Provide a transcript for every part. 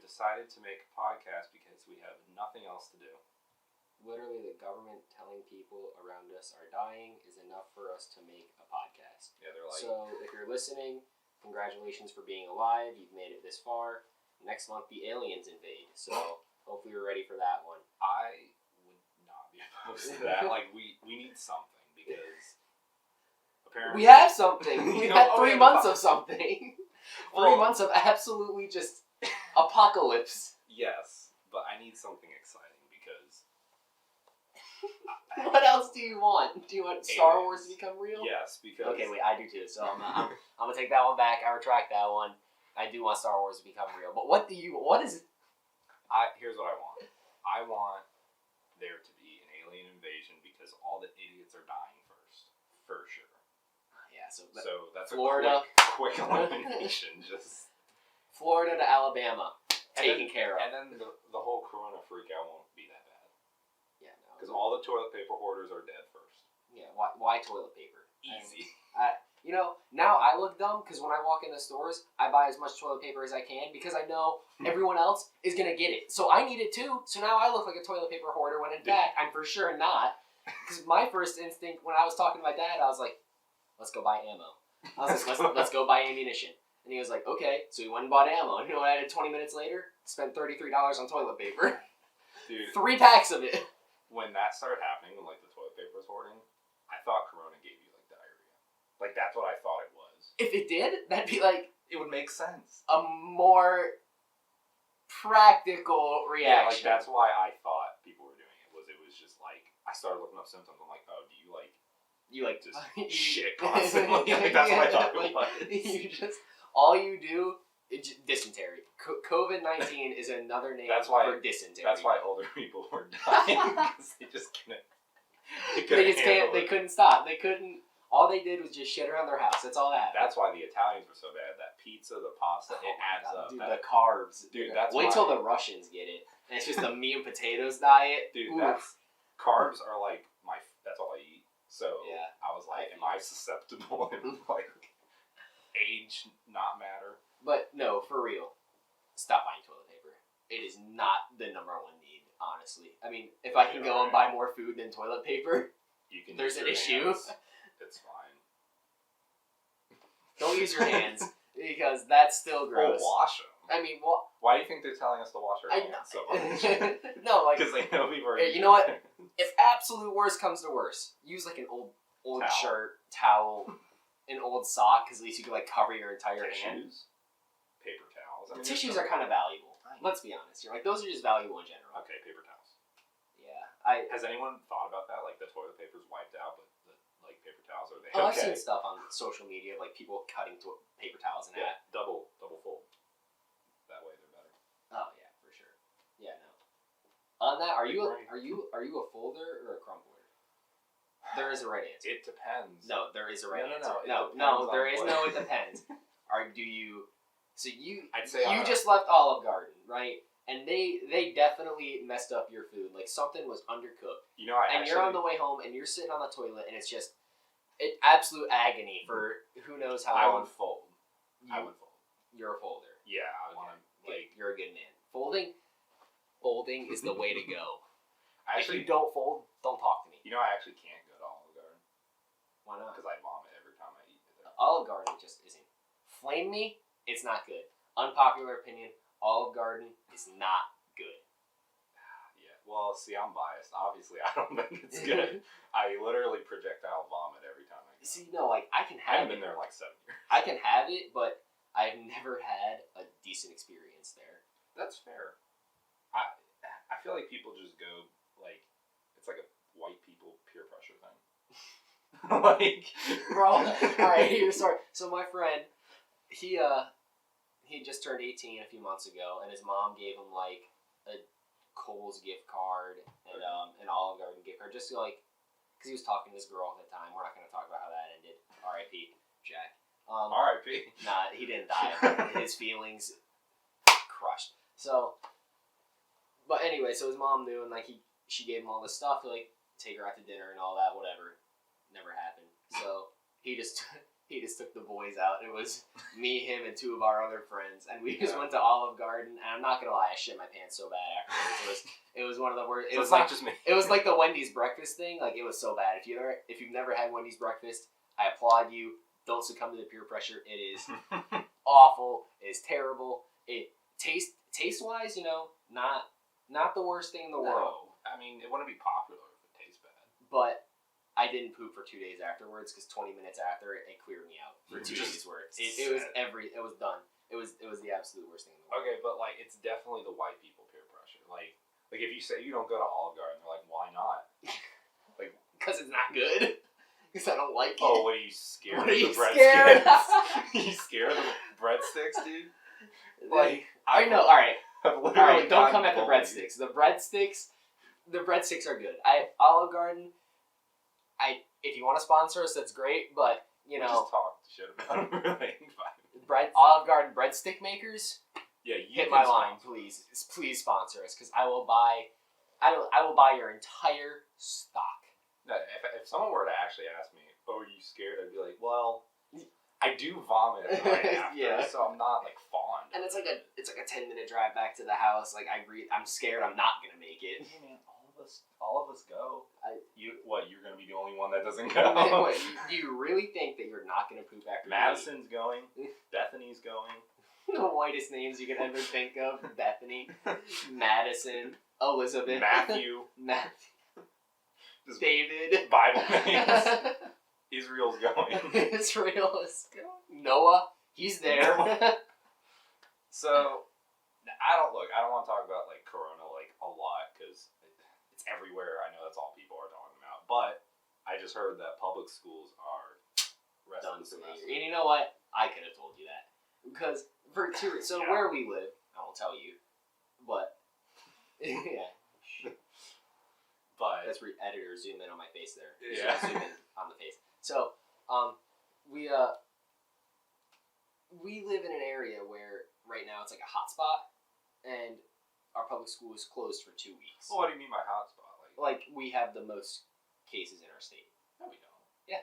decided to make a podcast because we have nothing else to do. Literally, the government telling people around us are dying is enough for us to make a podcast. Yeah, they're like... So, if you're listening, congratulations for being alive. You've made it this far. Next month, the aliens invade. So, hopefully you're ready for that one. I would not be opposed to that. Like, we need something because apparently... We have something. We've had 3 months of something. 3 months of absolutely just apocalypse. Yes, but I need something exciting because... What else do you want? Do you want Star Wars to become real? Yes, because... Okay, wait, I do too, so I'm gonna take that one back. I retract that one. I do want Star Wars to become real. But what is... Here's what I want. I want there to be an alien invasion because all the idiots are dying first. For sure. Yeah, so that's Florida. a quick elimination. Just Florida to Alabama. Taken care of. And then the whole corona freak out won't be that bad. Yeah, no. Because all the toilet paper hoarders are dead first. Yeah, why toilet paper? Easy. Now I look dumb because when I walk into stores, I buy as much toilet paper as I can because I know everyone else is going to get it. So I need it too, so now I look like a toilet paper hoarder when in fact I'm for sure not. Because my first instinct when I was talking to my dad, I was like, let's go buy ammo. I was like, let's go buy ammunition. And he was like, okay. So we went and bought ammo. And you know what I did 20 minutes later? Spent $33 on toilet paper. Dude. 3 packs of it. When that started happening, when like the toilet paper was hoarding, I thought corona gave you like diarrhea. Like that's what I thought it was. If it did, that'd be like... It would make sense. A more practical reaction. Yeah, like that's why I thought people were doing it. It was just like, I started looking up symptoms. I'm like, oh, do you like... You like just shit constantly. Like, that's what I thought it was. You just all you do is dysentery. COVID-19 is another name for dysentery. That's why older people were dying because they just couldn't. They couldn't stop. They couldn't. All they did was just shit around their house. That's all that happened. That's why the Italians were so bad. That pizza, the pasta, it adds up. Dude, the carbs. Dude, wait till the Russians get it. And it's just the meat and potatoes diet. Dude, carbs are like that's all I eat. So yeah, I was like, am I susceptible and like age not matter? But no, for real, stop buying toilet paper. It is not the number one need, honestly. I mean, if I can go and buy more food than toilet paper, there's an issue. It's fine. Don't use your hands because that's still gross. Or wash them. I mean, why do you think they're telling us to wash our hands so much? No, like because they know people are. You know what? If absolute worst comes to worst, use like an old shirt, towel, an old sock, because at least you can like cover your entire hand. Paper towels. I mean, tissues are kind of valuable. Let's be honest. You're like those are just valuable in general. Okay, paper towels. Yeah, Has anyone thought about that? Like the toilet paper's wiped out, but the like paper towels are there. Oh, I've seen stuff on social media of like people cutting paper towels in half. Double fold. That way they're better. Oh yeah, for sure. Yeah, no. On that, are you a folder or a crumbler? There is a right answer. It depends. No, there is a right answer. No, there is no. It depends. Do you? So I'd say you just left Olive Garden, right? And they definitely messed up your food. Like something was undercooked. You know, you're on the way home and you're sitting on the toilet and it's just absolute agony for who knows how long. I would fold. You're a folder. Yeah, I want to you're a good man. Folding is the way to go. If you Actually, don't fold, don't talk to me. You know, I actually can't go to Olive Garden. Why not? Because I vomit every time I eat it. Olive Garden just isn't. Flame me, it's not good. Unpopular opinion, Olive Garden is not good. Yeah, well, see, I'm biased. Obviously, I don't think it's good. I literally projectile vomit every time I go. See, no, like, I can I have haven't been there in like 7 years. I can have it, but I've never had a decent experience there. That's fair. I feel like people just go, like, it's like a white people peer pressure thing. Like, bro, alright, here's story. So my friend, he just turned 18 a few months ago, and his mom gave him like a Kohl's gift card and an Olive Garden gift card, just to, like, because he was talking to this girl at the time. We're not going to talk about how that ended. R.I.P. Jack. R.I.P. Nah, he didn't die. His feelings crushed. So, but anyway, so his mom knew, and like she gave him all this stuff to like take her out to dinner and all that, whatever. Never happened. So he he just took the boys out. It was me, him, and 2 of our other friends, and we just Yeah. went to Olive Garden. And I'm not gonna lie, I shit my pants so bad afterwards. It was one of the worst. It So was it's like not just me. it was like the Wendy's breakfast thing. Like it was so bad. If you've never had Wendy's breakfast, I applaud you. Don't succumb to the peer pressure. It is awful. It is terrible. It taste wise, not the worst thing in the world. No, I mean it wouldn't be popular if it tastes bad. But I didn't poop for 2 days afterwards because 20 minutes after it cleared me out for 2 days worth. It was done. It was the absolute worst thing in the world. Okay, but like it's definitely the white people peer pressure. Like if you say you don't go to Olive Garden, they're like, why not? Because it's not good. Because I don't like it. Oh, what are you scared What of are you the scared? breadsticks? You scared of the breadsticks, dude? Like I know. All right. I've All literally right. Don't gotten come at the bullied. breadsticks. The breadsticks are good. Olive Garden. If you want to sponsor us, that's great. But We just talked shit about it. Really. Olive Garden breadstick makers. Yeah, you Hit can my line, sponsor. please sponsor us, because I will buy your entire stock. No, if someone were to actually ask me, "Oh, are you scared?" I'd be like, "Well, I do vomit right after, Yeah. so I'm not like fond." And it's like a 10-minute drive back to the house. Like I'm scared I'm not gonna make it. Hey, man, all of us go. You're gonna be the only one that doesn't What, go? do you really think that you're not gonna poop after? Madison's going. Bethany's going. The whitest names you could ever think of: Bethany, Madison, Elizabeth, Matthew. Just David, Bible names. Israel's going. Israel is Noah. He's there. So, I don't want to talk about like Corona like a lot because it's everywhere. I know that's all people are talking about. But I just heard that public schools are rest Done of the for the semester. year. And you know what? I could have told you that because Yeah. where we live, I won't tell you, but yeah, But that's where editor zoom in on my face there. Yeah. Zoom in on the face. So, we live in an area where right now it's like a hot spot, and our public school is closed for 2 weeks. well, what do you mean by hotspot? Like we have the most cases in our state. No, we don't. Yeah.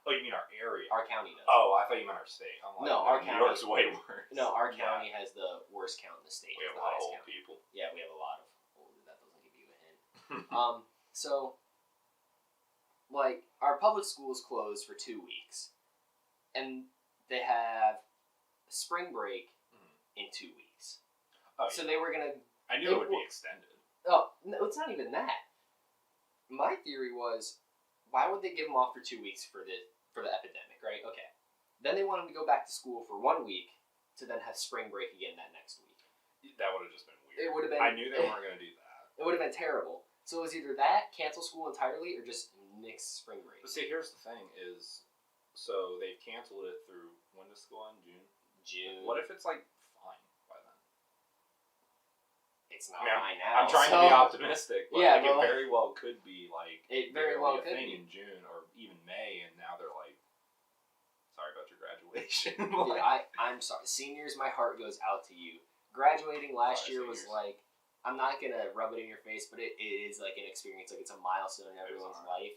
Oh, you mean our area? Our county does. Oh, I thought you meant our state. I'm like, No, our New county- York's way worse. No, our Yeah. county has the worst count in the state. We It's have the a lot of highest old count. people. Yeah, we have a lot of old. That doesn't give you a hint. So, like, our public school is closed for 2 weeks, and they have spring break in 2 weeks. Oh, So yeah. they were gonna. I knew it would be extended. Oh no, it's not even that. My theory was, why would they give them off for 2 weeks for the epidemic, right? Okay. Then they wanted to go back to school for 1 week to then have spring break again that next week. That would have just been weird. It would have been. I knew they weren't going to do that. It would have been terrible. So it was either that, cancel school entirely, or just nix spring break. But see, here's the thing: is so they've canceled it through when does school end? June. What if it's like fine by then? It's not I mean, fine now. I'm trying to be optimistic, but Yeah, like, but it very well could be like It very barely well a could thing be. in June or even May, and now they're like, sorry about your graduation. Yeah, I'm sorry. Seniors, my heart goes out to you. Graduating last Sorry, year was seniors. like, I'm not going to rub it in your face, but it is like an experience. Like, it's a milestone in everyone's life.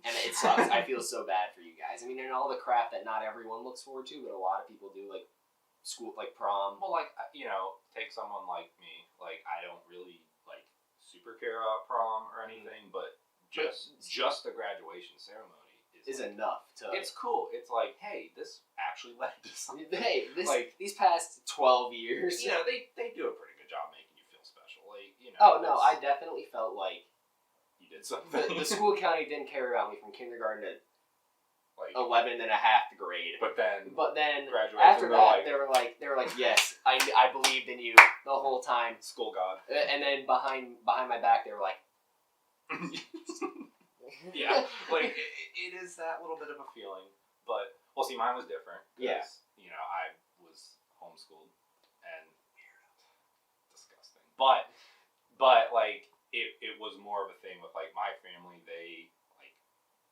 And it sucks. I feel so bad for you guys. I mean, and all the crap that not everyone looks forward to, but a lot of people do, like school, like prom. Well, like, take someone like me. Like, I don't really like super care about prom or anything, but just the graduation ceremony Is like, enough to. It's cool. It's like, hey, this actually led to something. Hey, like, these past 12 years. they do a pretty good job making you feel special. Like, Oh no, I definitely felt like you did something. the school county didn't care about me from kindergarten to like 11 and a half grade. But then graduation, after they're that, like, they were like, yes, I believed in you the whole time. school god. And then behind my back, they were like, Yeah, like it is that little bit of a feeling, but well, see, mine was different. Yeah. I was homeschooled and disgusting, but like it was more of a thing with like my family. They like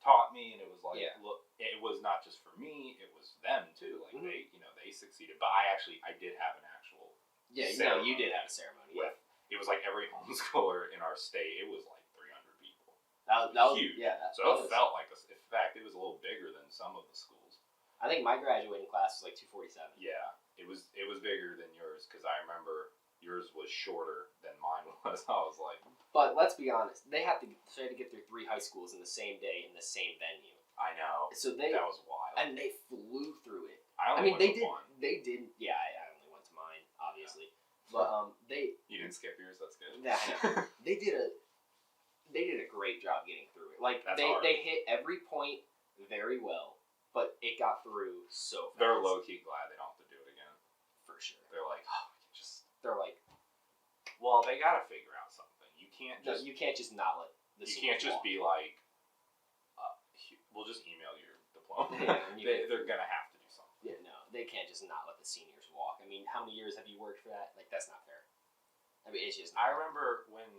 taught me, and it was like, Yeah. look, it was not just for me; it was them too. Like Mhm. they succeeded, but I did have an actual yeah, no, ceremony you did have a ceremony. with. It was like every homeschooler in our state. It was like 300 people. That was huge. Yeah, So it felt like, in fact, it was a little bigger than some of the schools. I think my graduating class was like 247. Yeah, it was bigger than yours because I remember yours was shorter than mine was. I was like, but let's be honest, they had to get through 3 high schools in the same day in the same venue. I know. So that was wild. And they flew through it. I mean, went they to did. one. They did. Yeah, I only went to mine, obviously. But they. You didn't skip yours. That's good. Yeah, they did a great job getting through it. Like hard. they hit every point very well, but it got through so fast. They're low key glad they don't have to do it again. For sure. They're like, oh, They're like, well, they gotta figure out something. You can't just. No, you can't just not let the. You can't just be like, we'll just email your diploma. Yeah, they're gonna have to do something. Yeah, no, they can't just not let the seniors walk. I mean, how many years have you worked for that? Like, that's not fair. I mean, it's just. I remember when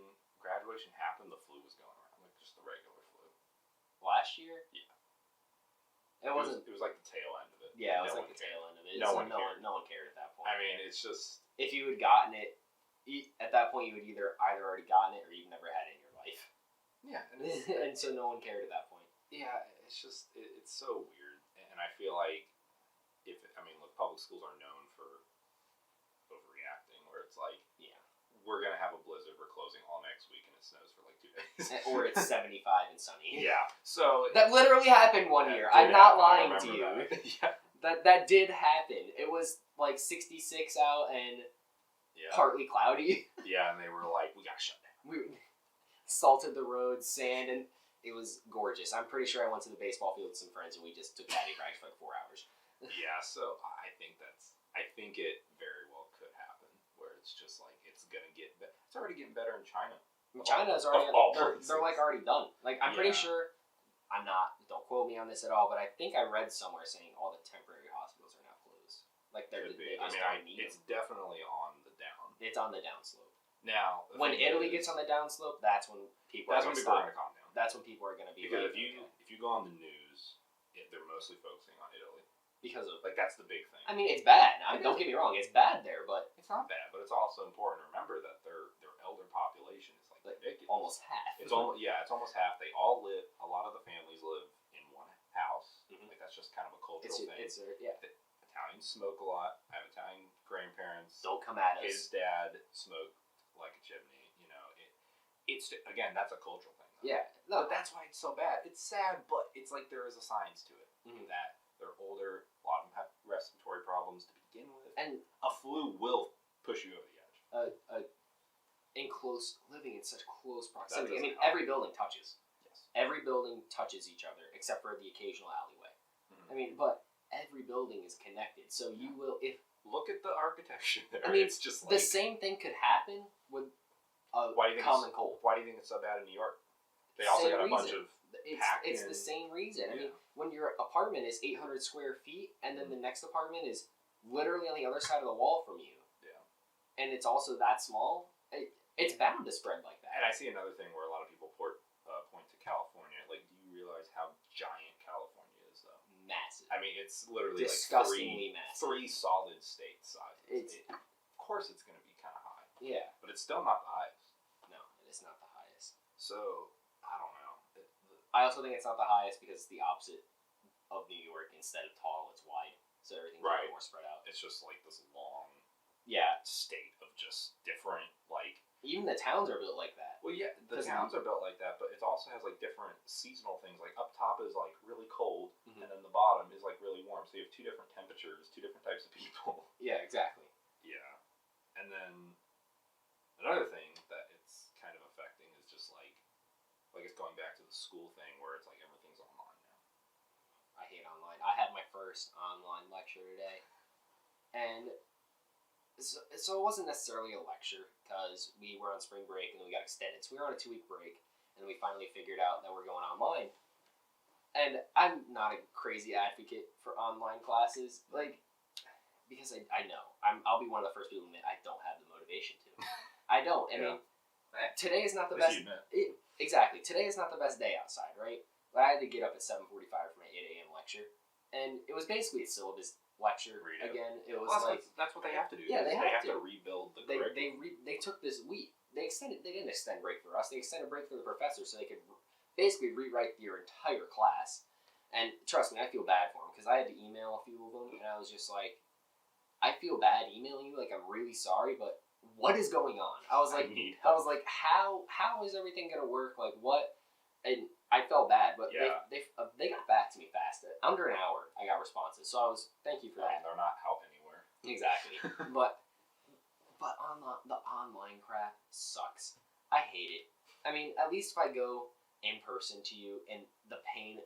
graduation happened, the flu was going around, like just the regular flu. Last year? Yeah. It wasn't. It was like the tail end of it. Yeah, it was No like the one tail end of it. No So one cared. No one cared at that point. I mean, it's just. If you had gotten it, at that point, you would either already gotten it or you've never had it in your life. Yeah, And so no one cared at that point. Yeah, it's just it's so weird, and I feel like look, public schools are known for overreacting, where it's like, yeah, we're gonna have a blizzard, we're closing all next week, and it snows for like 2 days, or it's 75 and sunny. Yeah, so that literally happened one year. I'm not lying to you. Yeah, that did happen. It was like 66 out and partly cloudy. Yeah, and they were like, we got shut down. We salted the roads, sand, and it was gorgeous. I'm pretty sure I went to the baseball field with some friends and we just took caddy crags for like 4 hours. Yeah, so I think it very well could happen where it's just like it's already getting better in China. China's already they're like already done. Like I'm pretty sure. Don't quote me on this at all, but I think I read somewhere saying all the temporary hospitals are now closed. Like they're it's definitely on the down. It's on the downslope. Now, when Italy gets on the downslope, that's when people are going to calm down. That's when people are going to be because if you go on the news, they're mostly focusing on Italy because of that's the big thing. I mean, it's bad. Don't get me wrong, it's bad there, but it's not bad. But it's also important to remember that their elder population is like ridiculous. Almost half. It's almost half. They all live. A lot of the families live in one house. Mm-hmm. Like that's just kind of a cultural thing. Italians smoke a lot. I have Italian grandparents. Don't come at us. His dad smoked like a chimney. It's again, that's a cultural thing. Though. Yeah, no, but that's why it's so bad. It's sad, but it's like there is a science to it. Mm-hmm. That they're older. A lot of them have respiratory problems to begin with, and a flu will push you over the edge. Living in such close proximity. I mean, every building touches. Yes. Every building touches each other, except for the occasional alleyway. Mm-hmm. I mean, but every building is connected, so you will look at the architecture there. I mean, it's just the same thing could happen with common cold. Why do you think it's so bad in New York? They also got a bunch of it's the same reason. I mean, when your apartment is 800 square feet, and then the next apartment is literally on the other side of the wall from you, and it's also that small, it's bound to spread like that. And I see another thing where a lot of people point to California. Like, do you realize how giant California is, though? Massive. I mean, it's literally disgustingly massive. 3 solid state sizes. Of course, it's going to be kind of high. Yeah, but it's still not the highest. No, it is not the highest. So I don't know. I also think it's not the highest because it's the opposite of New York. Instead of tall, it's wide, so everything's a little more spread out. It's just like this long, state of just different like. Even the towns are built like that. Well, yeah, the towns are built like that, but it also has like different seasonal things. Like up top is like really cold, and then the bottom is like really warm. So you have 2 different temperatures, 2 different types of people. Yeah, exactly. Yeah, and then another thing that it's kind of affecting is just like it's going back to the school thing where it's like everything's online now. I hate online. I had my first online lecture today, and so it wasn't necessarily a lecture because we were on spring break and then we got extended. So we were on a 2-week break and we finally figured out that we're going online. And I'm not a crazy advocate for online classes, like, because I know I'll be one of the first people to admit I don't have the motivation to. I don't. I mean, today is not the best. Exactly. Today is not the best day outside, right? I had to get up at 7:45 for my 8 a.m. lecture, and it was basically a syllabus lecture again. It was that's what they have to do. Yeah, they have to rebuild the curriculum. They took this week. They didn't extend break for us. They extended break for the professor so they could basically rewrite your entire class. And trust me, I feel bad for them because I had to email a few of them, and I was just like, I feel bad emailing you. Like, I'm really sorry, but what is going on? I was like, how is everything gonna work? Like, what? And I felt bad, but they got back to me fast. Under an hour, I got responses. So I was thank you for that. They're not out anywhere. Exactly, but on the online crap sucks. I hate it. I mean, at least if I go in person to you and the pain,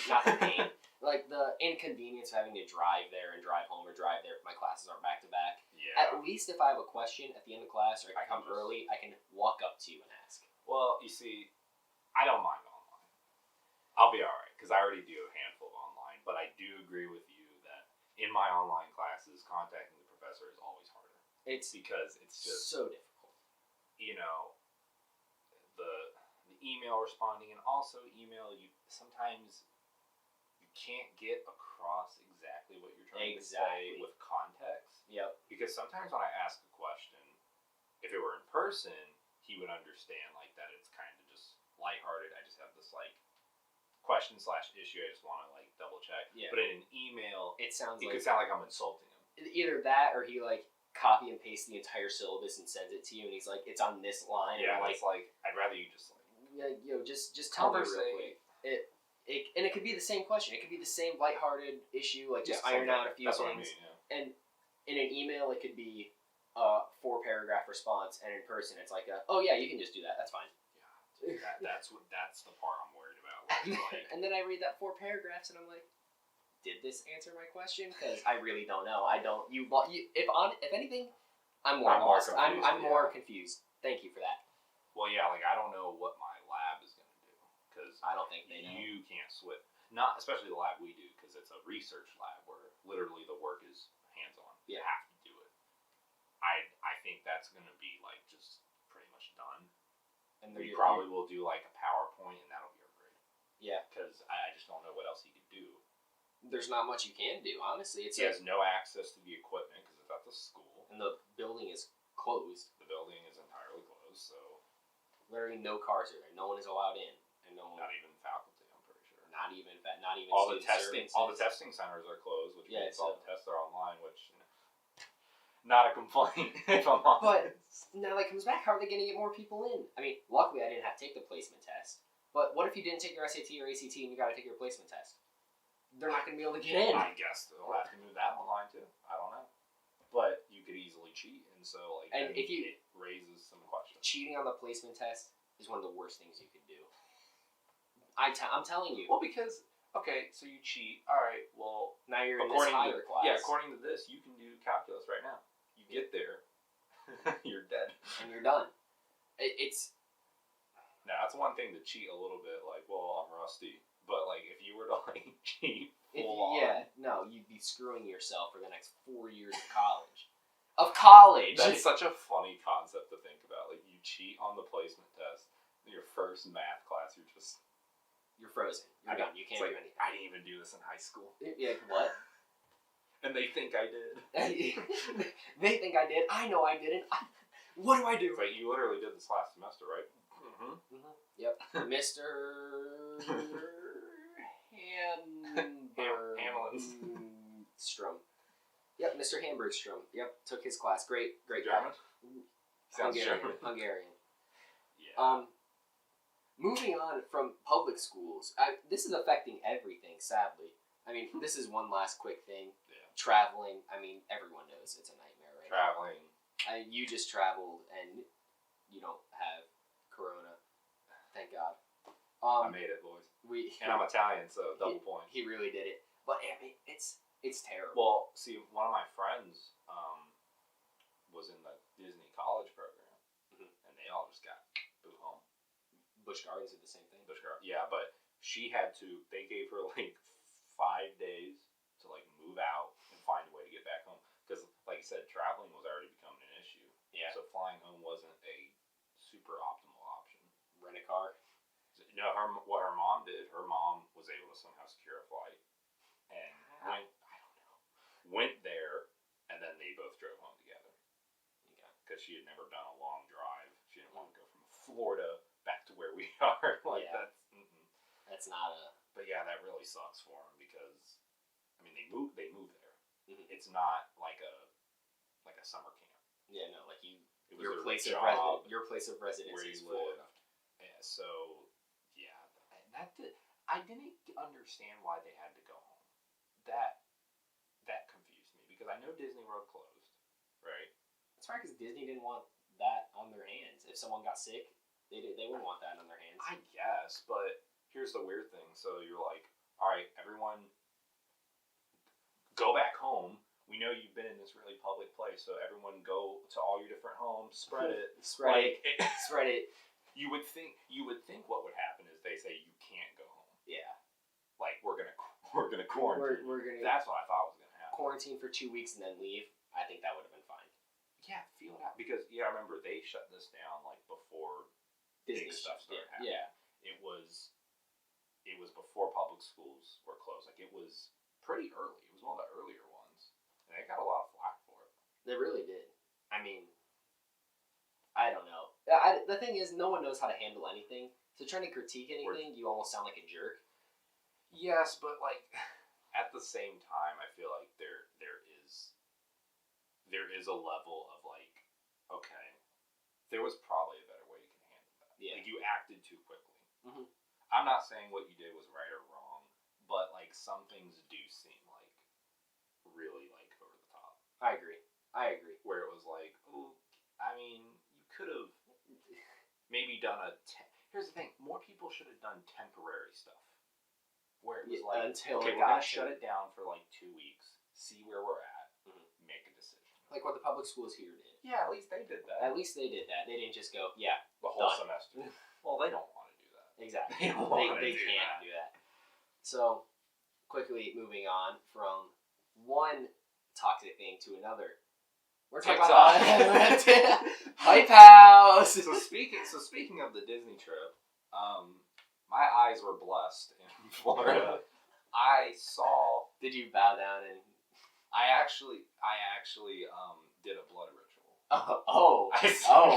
not the pain, like the inconvenience of having to drive there and drive home or drive there if my classes aren't back to back. Yeah. At least if I have a question at the end of class or I come early, I can walk up to you and ask. Well, you see, I don't mind online. I'll be alright, because I already do a handful of online, but I do agree with you that in my online classes, contacting the professor is always harder. It's because it's just so difficult. You know, the email responding, and also email, you sometimes you can't get across exactly what you're trying to say with context. Yep. Because sometimes when I ask a question, if it were in person, he would understand like that it's kind of just lighthearted. I just have this like question/issue. I just want to like double check. Yeah. But in an email, it could sound like I'm insulting him. Either that, or he like copy and paste the entire syllabus and sends it to you, and he's like, "It's on this line." Yeah, and it's like I'd rather you just like. Yeah, just tell me real quick. And it could be the same question. It could be the same lighthearted issue, like just iron out a few things. What I mean, yeah. And in an email, it could be a 4-paragraph response, and in person, it's like, oh yeah, you can just do that. That's fine. Yeah, that's the part I'm worried about. Like, and then I read that 4 paragraphs, and I'm like, did this answer my question? Because I really don't know. I don't. If anything, I'm more lost. I'm more confused. Thank you for that. Well, yeah, like I don't know what my lab is going to do because I don't think they know. You can't switch, not especially the lab we do because it's a research lab where literally the work is hands-on. You have to do it. I think that's going to be like just pretty much done. And we probably will do like a PowerPoint and that'll be our grade. Yeah, because I just don't know what else he could do. There's not much you can do, honestly. He has no access to the equipment because it's at the school, and the building is closed. The building is entirely closed, so. Literally no cars are there. No one is allowed in, and no one. Not even faculty, I'm pretty sure. Not even all the testing. All the testing centers are closed, which means all the tests are online. Which, not a complaint if I'm honest. But now that comes back, how are they going to get more people in? I mean, luckily I didn't have to take the placement test. But what if you didn't take your SAT or ACT and you got to take your placement test? They're not going to be able to get in. I guess they'll have to move that online too. I don't know. But you could easily cheat, and so like, and if you, it raises some questions. Cheating on the placement test is one of the worst things you could do. I'm telling you. Well, because so you cheat. All right. Well, now you're in this higher class. Yeah, according to this, you can do calculus right now. You get there, you're dead, and you're done. It's. Now that's one thing to cheat a little bit. Like, well, I'm rusty. But like, if you were to like cheat full on, no, you'd be screwing yourself for the next 4 years of college. That's such a funny concept to think about. Like, you cheat on the placement test, your first math class, you're frozen. You're done. You can't do anything. I didn't even do this in high school. Yeah, what? And they think I did. They think I did. I know I didn't. What do I do? But you literally did this last semester, right? Mm-hmm. Yep. Mr. Hamburgstrom. Yep, Mr. Hamburgstrom. Yep, took his class. Great German? Hungarian. Yeah. Moving on from public schools, this is affecting everything, sadly. I mean, this is one last quick thing. Yeah. Traveling, I mean, everyone knows it's a nightmare right Traveling. now. You just traveled, and you don't have corona. Thank God. I made it, boys. And I'm Italian, so double point. He really did it. But I mean, it's terrible. Well, see, one of my friends was in the Disney college program, and they all just got boot home. Busch Gardens did the same thing. Yeah, but she had to. They gave her like 5 days to like move out and find a way to get back home because, like I said, traveling was already becoming an issue. Yeah. So flying home wasn't a super optimal option. Rent a car. No, what her mom did. Her mom was able to somehow secure a flight, and went there, and then they both drove home together. Because she had never done a long drive. She didn't want to go from Florida back to where we are. That's not a. But really sucks for them because, I mean, they move there. Mm-hmm. It's not like a summer camp. Yeah, no, like Your place of residency is full enough. Yeah, so yeah, I didn't understand why they had to go home. That confused me because I know Disney World closed, right? That's right, because Disney didn't want that on their hands. If someone got sick, they wouldn't want that on their hands. I guess, but here's the weird thing. So you're like, all right, everyone, go back home. We know you've been in this really public place, so everyone go to all your different homes, spread it, spread it. You would think what would happen is they say you can't go home. Yeah, like we're gonna quarantine. We're gonna. That's what I thought was gonna happen. Quarantine for 2 weeks and then leave. I think that would have been fine. Yeah, feel it out because I remember they shut this down like before Disney big stuff started happening. Yeah, it was before public schools were closed. Like it was pretty early. It was one of the earlier ones, and they got a lot of flack for it. They really did. I mean, I don't know. The thing is, no one knows how to handle anything. So trying to critique anything, you almost sound like a jerk. Yes, but like at the same time, I feel like there is a level of like, okay, there was probably a better way you can handle that. Yeah. Like you acted too quickly. Mm-hmm. I'm not saying what you did was right or wrong, but like some things do seem like really like over the top. I agree. Where it was like, oh, I mean, you could have maybe done here's the thing, more people should have done temporary stuff. Where it was like, until okay, we're going to shut it down for like 2 weeks, see where we're at, make a decision. Like what the public schools here did. Yeah, at least they did that. They didn't just go, yeah, the whole done. semester. Well, they don't want to do that. Exactly. They can't do that. So, quickly moving on from one toxic thing to another. We're talking about Hype House. So speaking of the Disney trip, my eyes were blessed in Florida. I saw. Did you bow down and? I actually did a blood ritual. Oh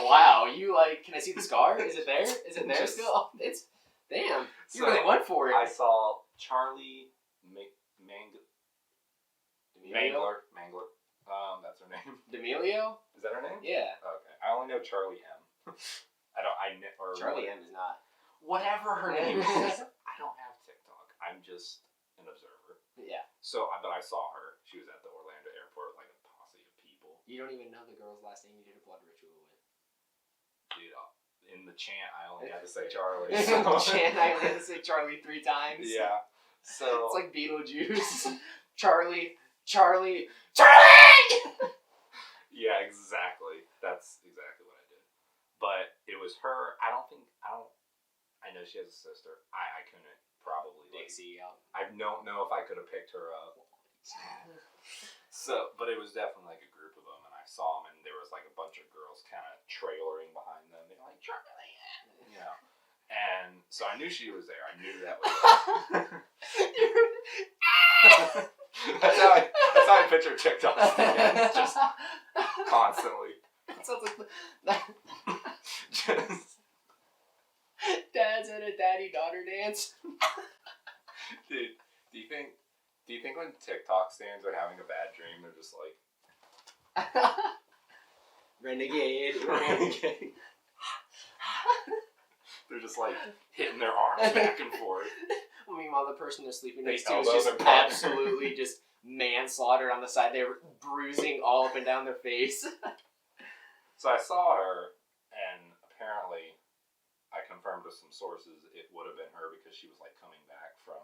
wow! You like? Can I see the scar? Is it there? Is it there still? Oh, it's damn. You really went for it. I saw Charlie Mangler. That's her name. D'Amelio? Is that her name? Yeah. Okay. I only know Charlie M. Charlie M is not. Whatever her name is. I don't have TikTok. I'm just an observer. Yeah. So, but I saw her. She was at the Orlando airport with like a posse of people. You don't even know the girl's last name you did a blood ritual with. Dude, in the chant, I only had to say Charlie. In the chant, I only had to say Charlie 3 times. Yeah. So it's like Beetlejuice. Charlie. Yeah, exactly. That's exactly what I did. But it was her. I know she has a sister. I couldn't probably. Dixie out. I don't know if I could have picked her up. So, but it was definitely like a group of them, and I saw them, and there was like a bunch of girls kind of trailering behind them. They're like, Charlie, you know. And so I knew she was there. I knew that was. That's how I picture TikTok. Just constantly. It sounds like just dad's at a daddy-daughter dance. Dude, do you think when TikTok stands are having a bad dream, they're just like renegade. They're just like hitting their arms back and forth. Meanwhile, the person they're sleeping next to is elbows just are absolutely just manslaughtered on the side. They're bruising all up and down their face. So I saw her, and apparently, I confirmed with some sources it would have been her because she was like coming back from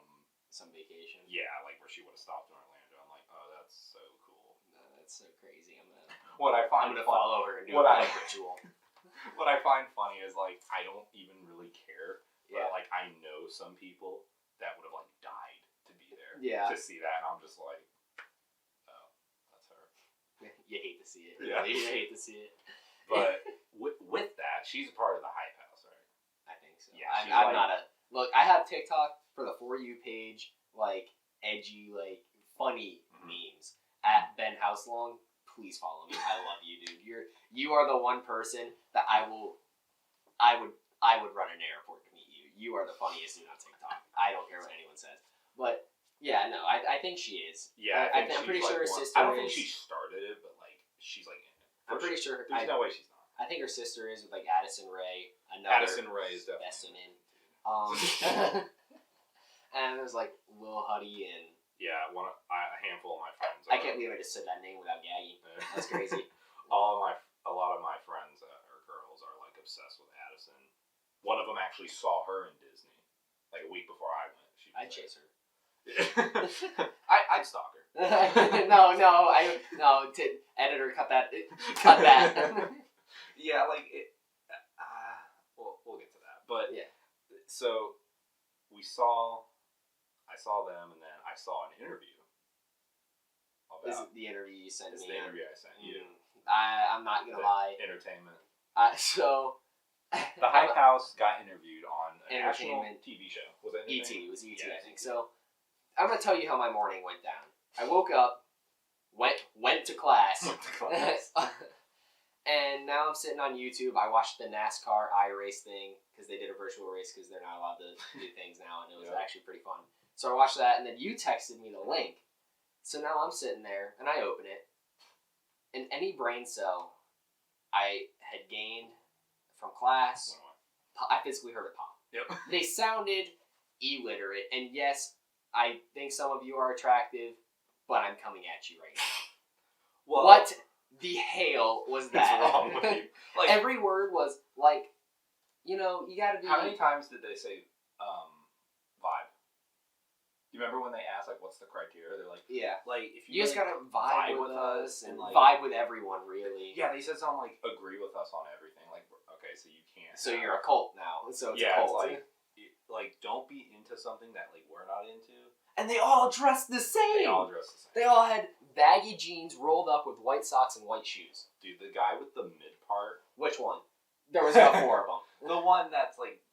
some vacation. Yeah, like where she would have stopped in Orlando. I'm like, oh, that's so cool. That's so crazy. I'm gonna follow her and do a ritual. What I find funny is like I don't even really care. Yeah. But like I know some people that would have like died to be there. Yeah. To see that, and I'm just like, oh, that's her. You hate to see it. Yeah. You hate to see it. But with that, she's a part of the Hype House, right? I think so. Yeah. I'm not a look. I have TikTok for the For You page, like edgy, like funny memes at Ben Houselong. Please follow me. I love you, dude. You are the one person that I would run an airport to meet you. You are the funniest dude on TikTok. I don't care what anyone says. But think she is. Yeah, I'm pretty sure her sister. I don't think she started it, but like she's like in it. I'm pretty sure. There's no way she's not. I think her sister is with like Addison Rae. Addison Rae is definitely best in. And there's like Lil Huddy and yeah, a handful of my friends. I can't believe I just said that name without gagging. That's crazy. A lot of my friends or girls are like obsessed with Addison. One of them actually saw her in Disney like a week before I went. I'd chase her. I'd stalk her. no, editor, cut that. Yeah, like it. We'll get to that, but yeah. So I saw them, and then I saw an interview. This is the interview you sent me. The interview I sent you. I'm not gonna lie. Entertainment. So. The Hype House got interviewed on a national Entertainment TV show. Was it ET? It was ET, yeah, I think. So, I'm gonna tell you how my morning went down. I woke up, went to class, and now I'm sitting on YouTube. I watched the NASCAR iRace thing because they did a virtual race because they're not allowed to do things now, and it was actually pretty fun. So I watched that, and then you texted me the link. So now I'm sitting there, and I open it, and any brain cell I had gained from class, I physically heard it pop. Yep. They sounded illiterate, and yes, I think some of you are attractive, but I'm coming at you right now. Well, what the hell was that? What's wrong with you? Like, every word was like, you gotta be. How many times did they say vibe? Do you remember when they asked like, "What's the criteria?" They're like, "Yeah, like if you just gotta vibe with us and like vibe with everyone, really." Yeah, they said something like, "Agree with us on everything." Like, okay, so you can't. So you're a cult now. So it's a cult. It's like don't be into something that like we're not into. And they all dressed the same. They all had baggy jeans rolled up with white socks and white shoes. Dude, the guy with the mid part. Which one? There was about 4 of them. The one that's like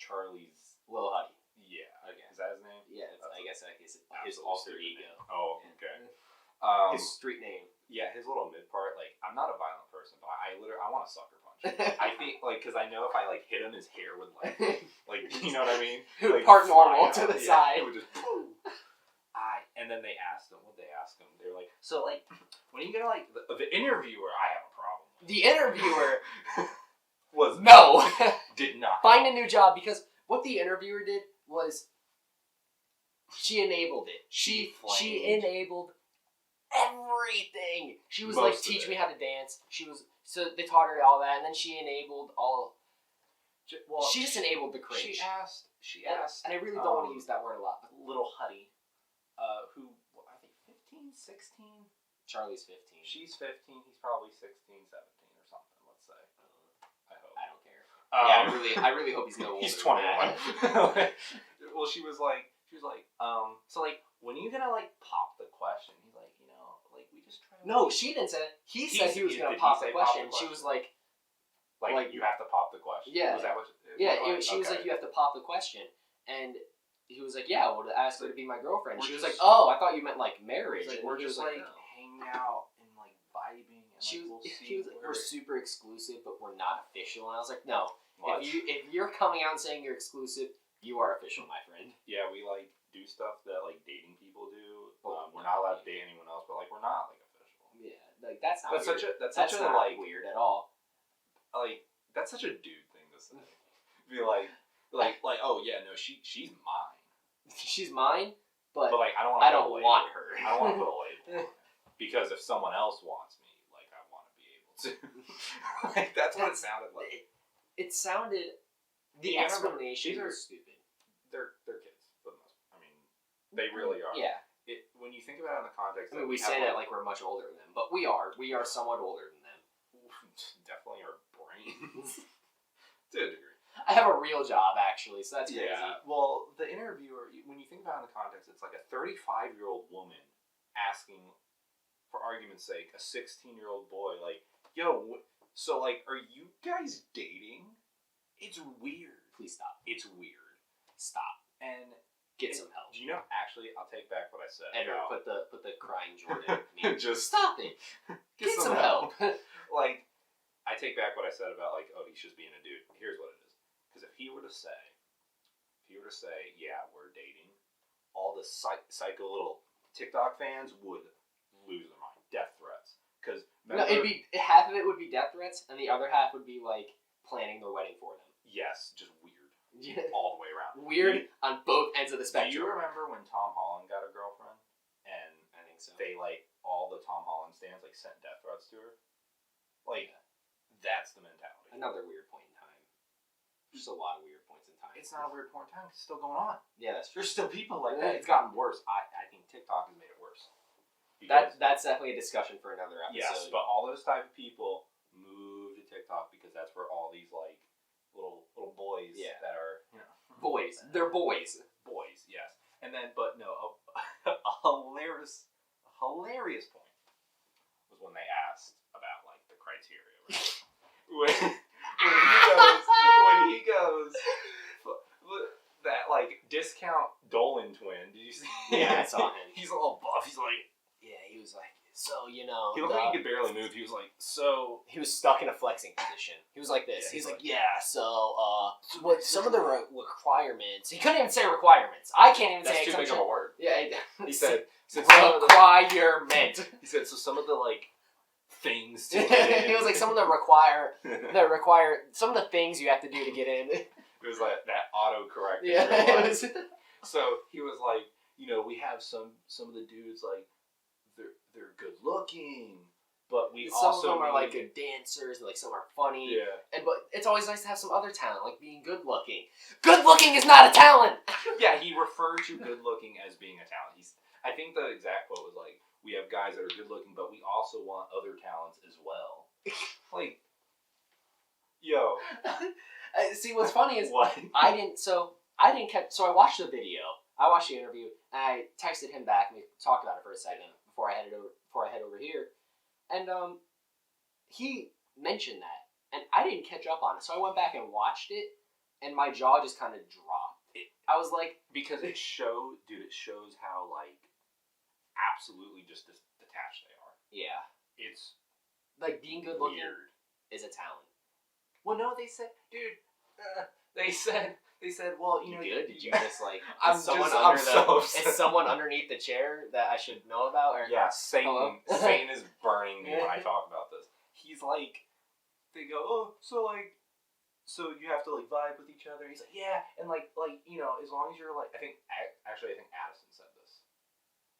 Charlie's Lil Huddy. Yeah. Okay. Is that his name? Yeah. I guess his alter ego. Oh, okay. His street name. Yeah, his little mid part. Like, I'm not a violent person, but I want to sucker punch. I think like because I know if I like hit him, his hair would like you know what I mean? It would like, part normal to the side. It would just. And then they asked him. What they asked him? They were like, so like, when are you gonna like the interviewer? I have a problem. The interviewer was did not find a new job because what the interviewer did was she enabled it. She enabled everything. She was like, teach me how to dance. So they taught her all that, and then she enabled all. Well, she just enabled the cringe. She asked, and I really don't want to use that word a lot. But Little Huddy, who are they? 15, 16? Charlie's 15. She's 15. He's probably 16, 17 or something. Let's say. I hope. I don't care. I really hope he's no older. He's 21. Well, she was like, so like, when are you gonna like pop the question? He's like, like we just try. No, she didn't say that. He said he was gonna pop the question. She was like, you have to pop the question. Yeah. Was that what? She was like, you have to pop the question, and he was like, yeah, well, to ask her to be my girlfriend. She was like, oh, I thought you meant like marriage. Like, we're just like hanging out and like vibing. And, she we'll was like, we're super exclusive, but we're not official. And I was like, no. What? If you're coming out and saying you're exclusive, you are official, my friend. Yeah, we like do stuff that like dating people do. We're not allowed to date anyone else, but like we're not like official. Yeah, like that's not. That's such a like weird at all. Like that's such a dude thing to say. Be like, oh yeah, no, she's mine. She's mine, but like I don't want her. I don't want to put a label on it. Because if someone else wants me, like I want to be able to. Like that's what it sounded like. It sounded. The explanation was stupid. They're kids, for the most part. I mean, they really are. Yeah. When you think about it in the context. I mean, we say that like we're much older than them, but we are. We are somewhat older than them. Definitely our brains. To a degree. I have a real job, actually, so that's crazy. Yeah. Well, the interviewer, when you think about it in the context, it's like a 35-year-old woman asking, for argument's sake, a 16-year-old boy, like, yo, so, like, are you guys dating? It's weird. Please stop. It's weird. Stop. And get some help. Do you know, actually, I'll take back what I said. Edward, put the crying Jordan. Just stop it. Get some help. Like, I take back what I said about, like, oh, he's just being a dude. Here's what it is. Because if he were to say, yeah, we're dating, all the psycho little TikTok fans would lose their mind. Death threats. Because No, half of it would be death threats, and the other half would be like planning their wedding for them. Yes, just weird. All the way around. Weird on both ends of the spectrum. Do you remember when Tom Holland got a girlfriend? And I think so. They, like, all the Tom Holland stands, like, sent death threats to her? Like, that's the mentality. Another weird point in time. Just a lot of weird points in time. It's not a weird point in time. It's still going on. Yeah, that's true. There's still people like that. It's gotten worse. I think TikTok has made it worse. That's definitely a discussion for another episode. Yes, but all those type of people move to TikTok because that's where all these, like, little boys that are, you know. Boys. They're boys. Boys, yes. And then, but no, a hilarious point was when they asked about, like, the criteria. Right? when he goes, that, like, discount Dolan twin, did you see? Yeah, I saw him. He's a little buff. He's like, yeah, he was like, so, you know. he looked like he could barely move. He was like, so. He was stuck in a flexing position. He was like this. Yeah, he's like, yeah, so, what some of the requirements. He couldn't even say requirements. I can't even say That's too big of a word. Yeah, He said requirement. He said, so some of the, like, things to He was like, some of the some of the things you have to do to get in. It was like that autocorrect. Yeah, it was. So he was like, you know, we have some of the dudes, like, they're good looking, but we some also of them are need, like good dancers, like some are funny. Yeah. But it's always nice to have some other talent, like being good looking. Good looking is not a talent. Yeah, he referred to good looking as being a talent. I think the exact quote was like, we have guys that are good looking, but we also want other talents as well. Like, yo. See, what's funny is what? I watched the video. I watched the interview, and I texted him back, and we talked about it for a second before I head over here, and he mentioned that, and I didn't catch up on it, so I went back and watched it, and my jaw just kind of dropped. I was like, because it shows how, like, absolutely just detached they are. Yeah, It's like being good looking weird. Is a talent. Well, no, they said, dude. They said, well, you know. Good? Did you just like? I'm is someone underneath the chair that I should know about? Or yeah, Satan is burning me when I Yeah. talk about this. He's like, they go, oh, so you have to like vibe with each other. He's like, yeah, and like you know, as long as you're like, I think Addison said this.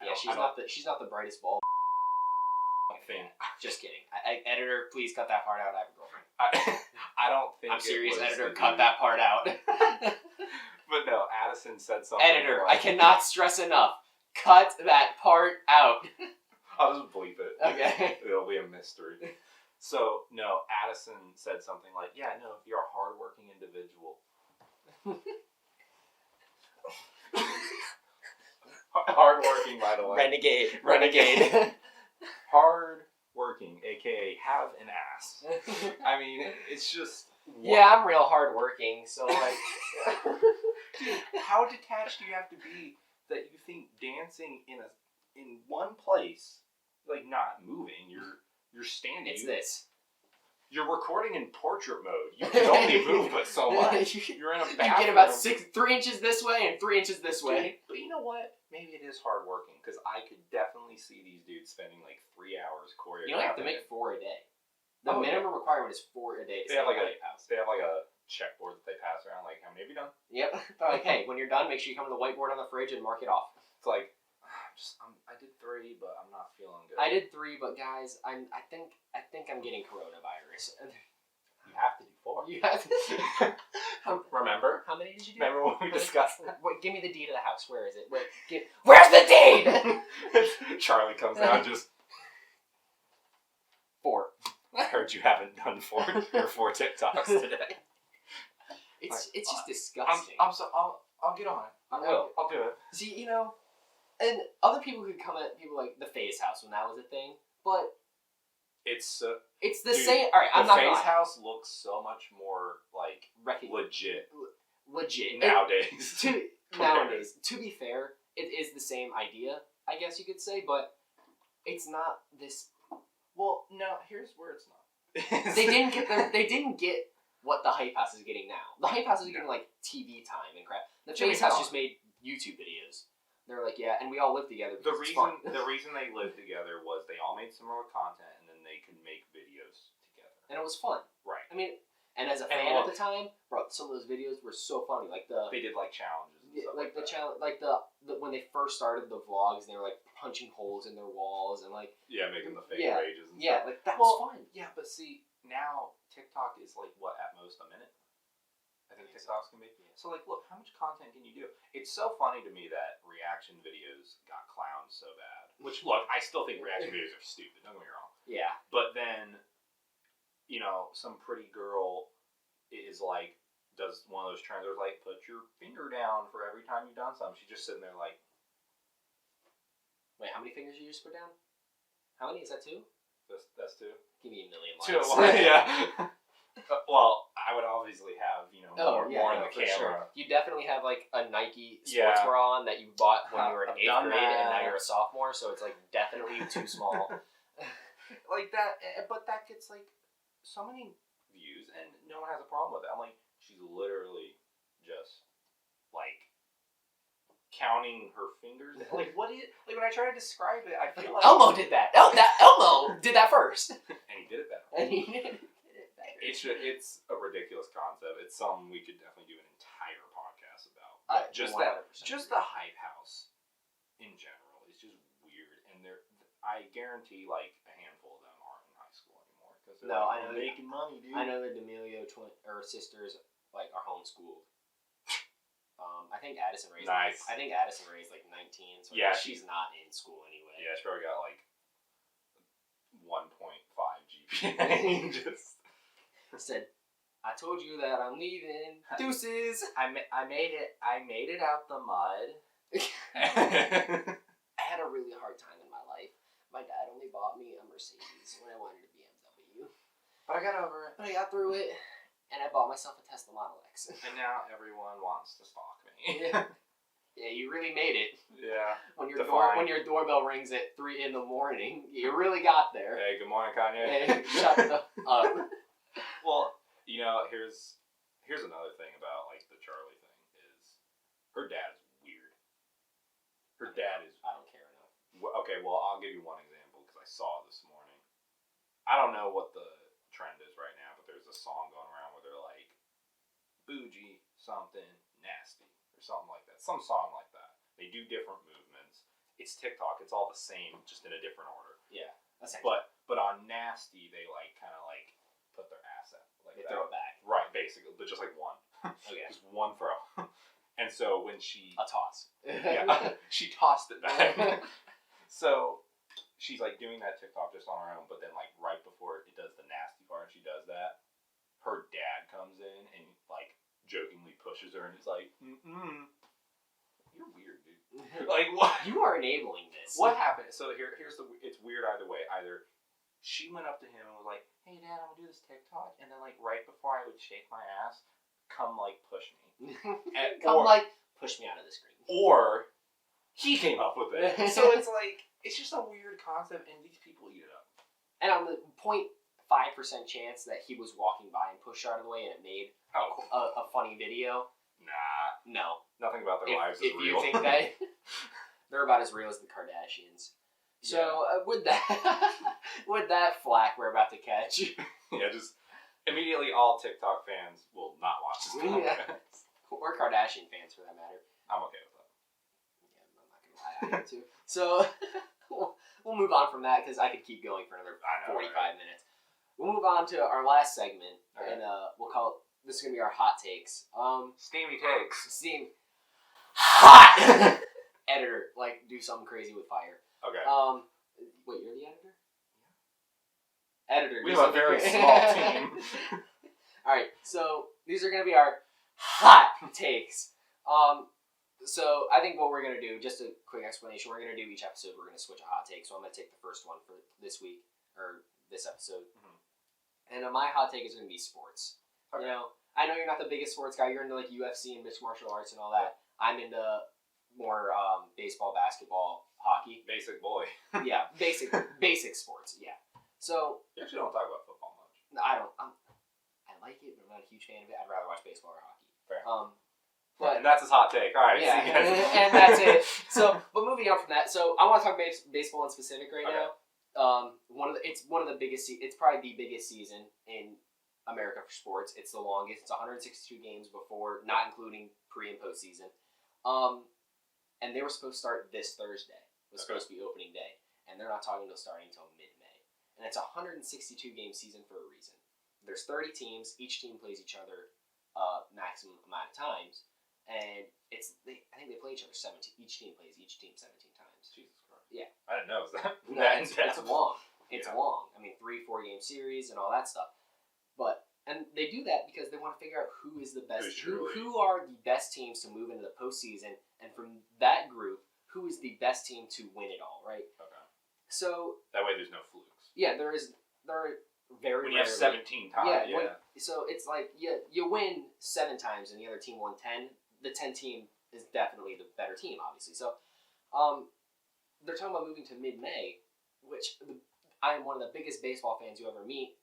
Yeah, she's not the brightest ball. Thing. Just kidding. Editor, please cut that part out. I have a girlfriend. I don't think. I'm serious, editor. the Cut dude. that part out. But no, Addison said something. Editor, like, I cannot stress enough. Cut that part out. I'll just bleep it. Okay. It'll be a mystery. So no, Addison said something like, "Yeah, no, if you're a hardworking individual." Hardworking, by the way. Renegade. Hard working, aka have an ass. I mean, it's just. Yeah, I'm real hardworking, so like. Dude, how detached do you have to be that you think dancing in one place, like not moving, you're standing. It's this. You're recording in portrait mode. You can only move but so much. You're in a bathroom. You get about 3 inches this way and 3 inches this way. But you know what? Maybe it is hard working because I could definitely see these dudes spending like 3 hours choreographing. You only have to make 4 a day. The minimum requirement is 4 a day. They have like a checkboard that they pass around. Like, how many have you done? Yep. They're like, hey, when you're done, make sure you come to the whiteboard on the fridge and mark it off. It's like, I did 3, but I'm not feeling good. I did 3, but guys, I think I'm getting coronavirus. You have to do 4. You have to. Remember? How many did you do? Remember when we discussed that? Wait, give me the deed of the house. Where is it? Where's the deed? Charlie comes down just 4. I heard you haven't done 4 TikToks today. It's just disgusting. I'll get on it. I will. I'll do it. See, you know, and other people could come at people like the Phase House when that was a thing, but it's the dude, same. All right, I'm the not Phase gonna House looks so much more like legit nowadays. Nowadays, to be fair, it is the same idea, I guess you could say, but it's not this. Well, no, here's where it's not. They didn't get what the Hype House is getting now. The Hype House is getting like TV time and crap. The Phase House just made YouTube videos. They're like, yeah, and we all live together. The It's fun. reason they lived together was they all made similar content, and then they could make videos together. And it was fun. Right. I mean, and as a fan at the time, bro, some of those videos were so funny. Like they did like challenges. And stuff like the that. challenge, like the when they first started the vlogs, they were like punching holes in their walls and like making the fake pages. And stuff. Like that was fun. Yeah, but see now TikTok is like what at most a minute. I think TikToks can be. So like, look, how much content can you do? It's so funny to me that reaction videos got clowned so bad. Which look, I still think reaction videos are stupid. Don't get me wrong. Yeah. But then, some pretty girl is like, does one of those trends where like, put your finger down for every time you've done something. She's just sitting there like. Wait, how many fingers did you just put down? How many? Is that 2? That's 2. Give me a million Two likes. at once, yeah. Well, I would obviously have, more in the camera. Sure. You definitely have like a Nike sports bra on that you bought when you were in 8th grade and now you're a sophomore, so it's like definitely too small. Like that, but that gets like so many views and no one has a problem with it. I'm like, she's literally just like counting her fingers. Like, what is, like when I try to describe it, I feel like Elmo did that. Elmo did that first. And he did it better. It's a ridiculous concept. It's something we could definitely do an entire podcast about. Just the hype house in general is just weird, and I guarantee like a handful of them aren't in high school anymore because they're making money, dude. I know the D'Amelio sisters like are homeschooled. I think Addison Rae's nice. I think Addison Rae's like 19, so she's not in school anyway. Yeah, she probably got like 1.5 GPA. Just said, I told you that I'm leaving. Deuces. I made it out the mud. I had a really hard time in my life. My dad only bought me a Mercedes when I wanted a BMW. But I got over it. But I got through it, and I bought myself a Tesla Model X. And now everyone wants to stalk me. Yeah, you really made it. Yeah. When your doorbell rings at 3 a.m, you really got there. Hey, good morning, Kanye. Hey, shut the up. Well, here's another thing about like the Charlie thing is her dad is weird. Her dad is. I don't care enough. Okay, well I'll give you one example because I saw it this morning. I don't know what the trend is right now, but there's a song going around where they're like, bougie something nasty or something like that. Some song like that. They do different movements. It's TikTok. It's all the same, just in a different order. Yeah. But on nasty, they like kind of like put their ass out. Like they throw it back. Right, basically, but just like one. Okay. Just one throw. And so when she a toss. Yeah, she tossed it back. So she's like doing that TikTok just on her own, but then like right before it does the nasty part, she does that. Her dad comes in and like jokingly pushes her and is like, "You're weird, dude." Like what? You are enabling this. What happened? So here's it's weird either way. Either she went up to him and was like, "Hey, Dad, I'm gonna do this TikTok," and then like right before I would shake my ass, come like push me, push me out of the screen. Or he came up with it. So it's like it's just a weird concept, and these people eat it up. And on the 0.5% chance that he was walking by and pushed her out of the way, and it made a funny video. Nah, no, nothing about their lives is real. If you think that they're about as real as the Kardashians. So with that flack we're about to catch. Yeah, just immediately all TikTok fans will not watch this podcast. Or Kardashian fans for that matter. I'm okay with that. Yeah, I'm not gonna lie, I am too. So we'll move on from that because I could keep going for another 45 minutes. We'll move on to our last segment, and we'll call it. This is gonna be our hot takes. Steamy takes. Hot. Editor, like do something crazy with fire. Okay. Wait, you're the editor? Yeah. Editor. We have a very small team. All right, so these are gonna be our hot takes. So I think what we're gonna do, just a quick explanation, we're gonna do each episode. We're gonna switch a hot take. So I'm gonna take the first one for this week or this episode, and my hot take is gonna be sports. Okay. I know you're not the biggest sports guy. You're into like UFC and mixed martial arts and all that. I'm into more baseball, basketball, hockey. Basic boy. Yeah, basic sports. Yeah. So you actually don't talk about football much. I don't. I like it, but I'm not a huge fan of it. I'd rather watch baseball or hockey. Fair. But and that's his hot take. All right. Yeah, see you guys. and that's it. So, but moving on from that, so I want to talk baseball in specific right Okay. now. It's one of the biggest. It's probably the biggest season in America for sports. It's the longest. It's 162 games before, not including pre and postseason. And they were supposed to start this Thursday. It was supposed to be opening day, and they're not talking about starting until mid-May. And it's a 162 game season for a reason. There's 30 teams. Each team plays each other maximum amount of times, and I think they play each other 17. Each team plays each team 17 times. Jesus Christ. Yeah. I didn't know. Is that No, that it's in-depth? long. It's Yeah. long. I mean, 3-4 game series and all that stuff. And they do that because they want to figure out who is the best. Who are the best teams to move into the postseason, and from that group, who is the best team to win it all, right? Okay. So That way, there's no flukes. yeah, there are very When you have rarely- 17 times, So it's like you win 7 times and the other team won 10. The 10 team is definitely the better team, obviously. So, they're talking about moving to mid-May, which I am one of the biggest baseball fans you ever meet.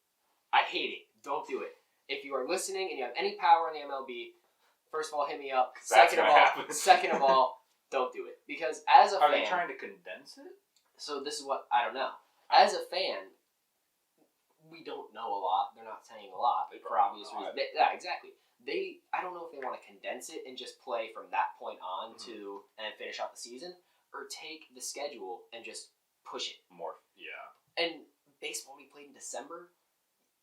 I hate it. Don't do it. If you are listening and you have any power in the MLB, first of all, hit me up. That's gonna happen. Second of all, don't do it, because as a Are fan, they trying to condense it? so this is what I don't know. As a fan, we don't know a lot. They're not saying a lot They for probably obvious don't know reasons. Yeah, exactly. I don't know if they want to condense it and just play from that point on to and then finish out the season, or take the schedule and just push it. More, yeah. And baseball we played in December.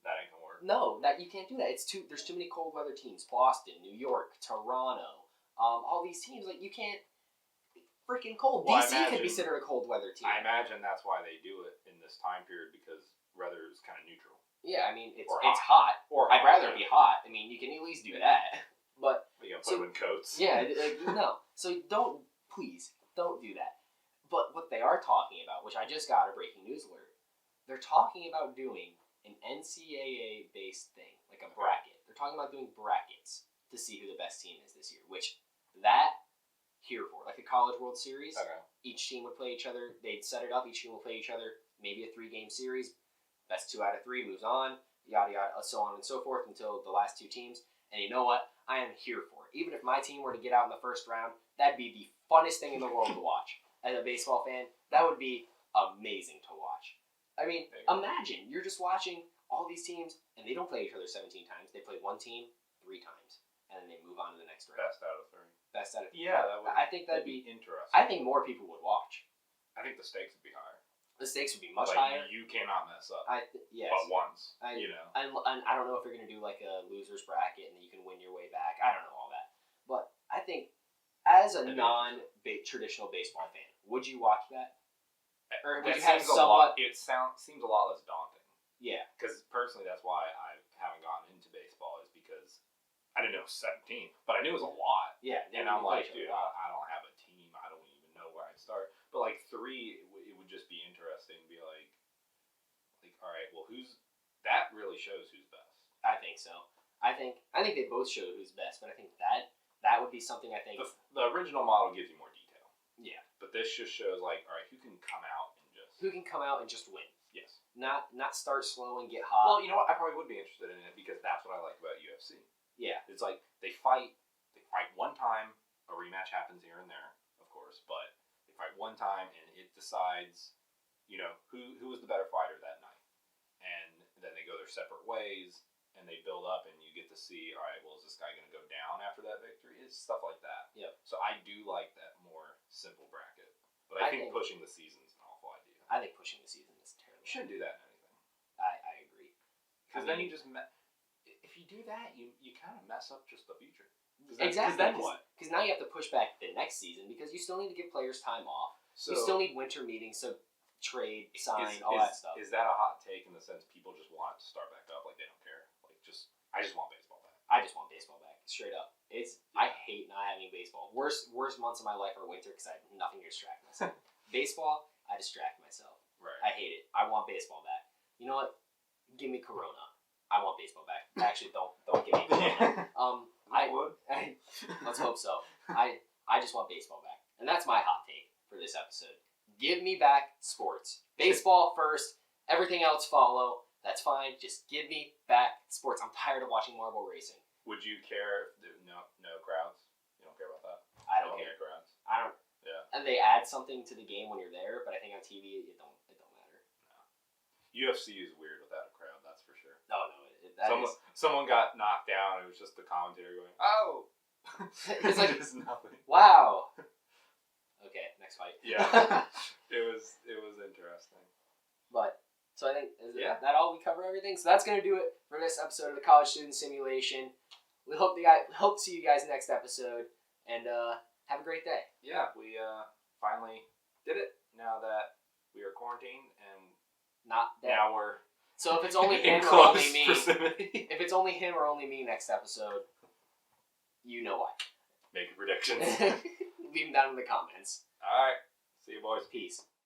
That ain't gonna work. No, that you can't do that. There's too many cold weather teams. Boston, New York, Toronto, all these teams, like, you can't. Freaking cold. Well, DC could be considered a cold weather team. I imagine that's why they do it in this time period, because weather is kind of neutral. Yeah, I mean it's Or it's hot. Or I'd rather yeah. be hot. I mean, you can at least do that. But You gotta put them in coats. yeah, no. So please don't do that. But what they are talking about, which I just got a breaking news alert, they're talking about doing an NCAA based thing, like a bracket. They're talking about doing brackets to see who the best team is this year. Which here for, like the College World Series. Okay. Each team would play each other. They'd set it up. Each team will play each other. Maybe a 3-game series. Best 2 out of 3 moves on. Yada yada, so on and so forth until the last 2 teams. And you know what? I am here for it. Even if my team were to get out in the first round, that'd be the funnest thing in the world to watch. As a baseball fan, that would be amazing to watch. I mean, imagine you're just watching all these teams, and they don't play each other 17 times. They play one team 3 times, and then they move on to the next round. Best out of 3. Best out of 3. Yeah, that would. I think that'd be. interesting. I think more people would watch. I think the stakes would be higher. The stakes would be much Like, higher. You cannot mess up. Yes. But once, And know. I don't know if they're going to do like a loser's bracket and then you can win your way back. I don't know all that. But I think as a non-traditional baseball fan, would you watch that? Or would you have somewhat... Seems a lot less daunting. Yeah. Because personally, that's why I haven't gotten into baseball, is because I didn't know it was 17, but I knew it was a lot. Yeah. And I'm like, dude, I don't have a team. I don't even know where I'd start. But like 3, it would just be interesting to be like, all right, well, that really shows who's best. I think so. I think they both show who's best, but I think that would be something I think. The original model gives you more detail. Yeah. But this just shows like, all right, who can come out and just. Who can come out and just win. Yes. Not start slow and get hot. Well, you know what? I probably would be interested in it because that's what I like about UFC. Yeah. It's like they fight one time, a rematch happens here and there, of course, but they fight one time and it decides, who was the better fighter that night. And then they go their separate ways and they build up and you get to see, all right, well, is this guy going to go down after that victory? It's stuff like that. Yep. So I do like that more simple bracket. But I think pushing the season's an awful idea. I think pushing the season is terrible. You shouldn't do that in anything. I agree. Because then you just if you do that, you kind of mess up just the future. Exactly. Because then what? Because now you have to push back the next season because you still need to give players time off. So you still need winter meetings to trade, sign, all that stuff. Is that a hot take in the sense people just want it to start back up? Like they don't care. Like I just want baseball back. I just want baseball back, straight up. I hate not having baseball. Worst months of my life are winter because I have nothing to distract myself. Baseball, I distract myself. Right. I hate it. I want baseball back. You know what? Give me Corona. I want baseball back. Actually, don't give me Corona. I would. Let's hope so. I just want baseball back, and that's my hot take for this episode. Give me back sports. Baseball first. Everything else follow. That's fine. Just give me back sports. I'm tired of watching marble racing. Would you care if there no crowds? You don't care about that? I don't care. Crowds. I don't. Yeah. And they add something to the game when you're there, but I think on TV it don't matter. No. UFC is weird without a crowd. That's for sure. Oh no, that someone got knocked down. It was just the commentator going, "Oh." It's like just nothing. Wow. Okay, next fight. Yeah. it was interesting. But so I think Yeah. that all we cover everything. So that's gonna do it for this episode of the College Student Simulation. We hope to see you guys next episode, and have a great day. Yeah, we finally did it. Now that we are quarantined and Not dead. now we're So if it's only him in or close only me, proximity. if it's only him or only me next episode, you know why. Make predictions. Leave them down in the comments. All right. See you, boys. Peace.